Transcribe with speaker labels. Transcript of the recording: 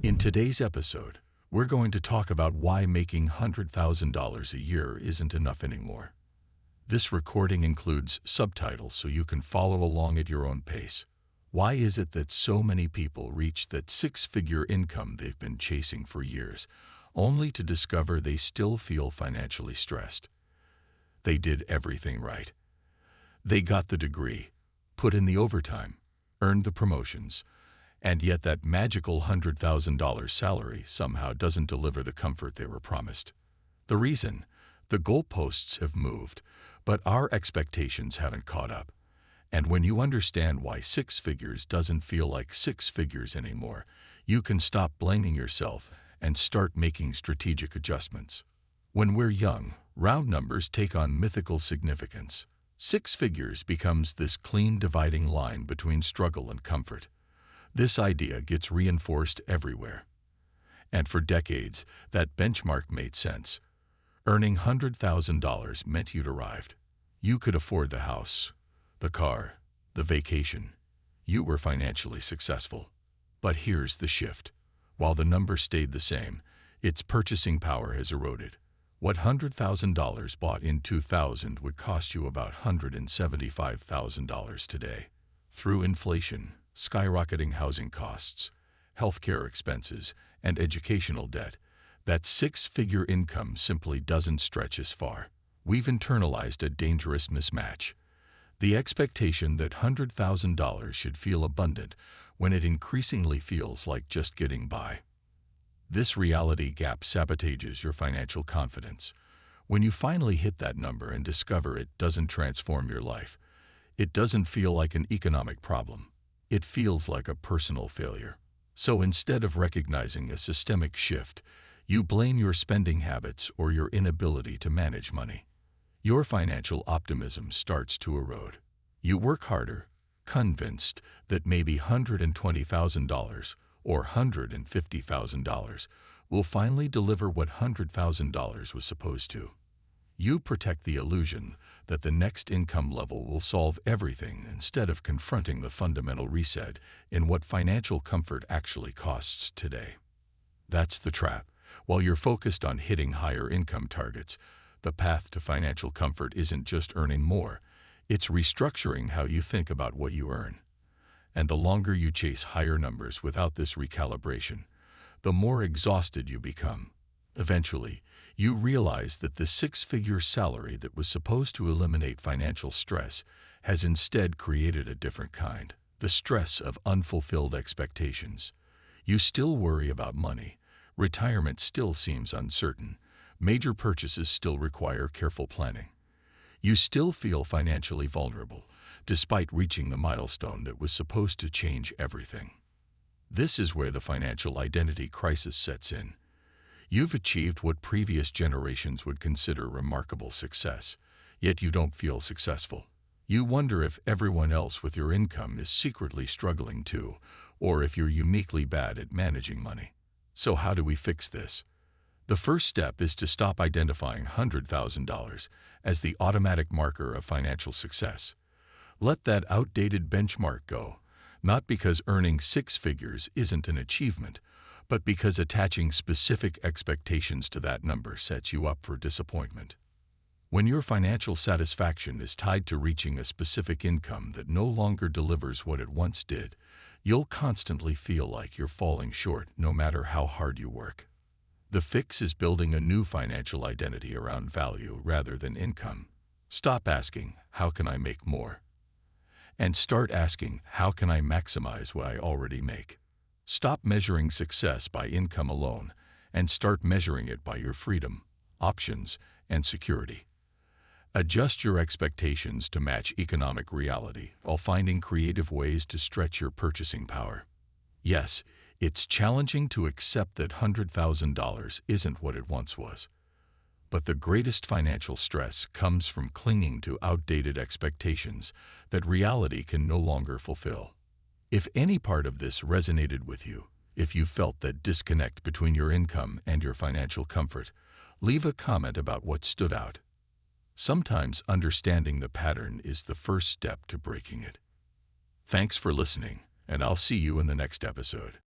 Speaker 1: In today's episode, we're going to talk about why making $100,000 a year isn't enough anymore. This recording includes subtitles so you can follow along at your own pace. Why is it that so many people reach that six-figure income they've been chasing for years, only to discover they still feel financially stressed? They did everything right. They got the degree, put in the overtime, earned the promotions, and yet that magical $100,000 salary somehow doesn't deliver the comfort they were promised. The reason? The goalposts have moved, but our expectations haven't caught up. And when you understand why six figures doesn't feel like six figures anymore, you can stop blaming yourself and start making strategic adjustments. When we're young, round numbers take on mythical significance. Six figures becomes this clean dividing line between struggle and comfort. This idea gets reinforced everywhere. And for decades, that benchmark made sense. Earning $100,000 meant you'd arrived. You could afford the house, the car, the vacation. You were financially successful. But here's the shift. While the number stayed the same, its purchasing power has eroded. What $100,000 bought in 2000 would cost you about $175,000 today. Through inflation, skyrocketing housing costs, healthcare expenses, and educational debt, that six-figure income simply doesn't stretch as far. We've internalized a dangerous mismatch. The expectation that $100,000 should feel abundant when it increasingly feels like just getting by. This reality gap sabotages your financial confidence. When you finally hit that number and discover it doesn't transform your life, it doesn't feel like an economic problem. It feels like a personal failure. So instead of recognizing a systemic shift, you blame your spending habits or your inability to manage money. Your financial optimism starts to erode. You work harder, convinced that maybe $120,000 or $150,000 will finally deliver what $100,000 was supposed to. You protect the illusion that the next income level will solve everything instead of confronting the fundamental reset in what financial comfort actually costs today. That's the trap. While you're focused on hitting higher income targets, the path to financial comfort isn't just earning more, it's restructuring how you think about what you earn. And the longer you chase higher numbers without this recalibration, the more exhausted you become. Eventually, you realize that the six-figure salary that was supposed to eliminate financial stress has instead created a different kind, the stress of unfulfilled expectations. You still worry about money, retirement still seems uncertain, major purchases still require careful planning. You still feel financially vulnerable, despite reaching the milestone that was supposed to change everything. This is where the financial identity crisis sets in. You've achieved what previous generations would consider remarkable success, yet you don't feel successful. You wonder if everyone else with your income is secretly struggling too, or if you're uniquely bad at managing money. So how do we fix this? The first step is to stop identifying $100,000 as the automatic marker of financial success. Let that outdated benchmark go, not because earning six figures isn't an achievement, but because attaching specific expectations to that number sets you up for disappointment. When your financial satisfaction is tied to reaching a specific income that no longer delivers what it once did, you'll constantly feel like you're falling short no matter how hard you work. The fix is building a new financial identity around value rather than income. Stop asking, "How can I make more?" and start asking, "How can I maximize what I already make?" Stop measuring success by income alone and start measuring it by your freedom, options, and security. Adjust your expectations to match economic reality while finding creative ways to stretch your purchasing power. Yes, it's challenging to accept that $100,000 isn't what it once was. But the greatest financial stress comes from clinging to outdated expectations that reality can no longer fulfill. If any part of this resonated with you, if you felt that disconnect between your income and your financial comfort, leave a comment about what stood out. Sometimes understanding the pattern is the first step to breaking it. Thanks for listening, and I'll see you in the next episode.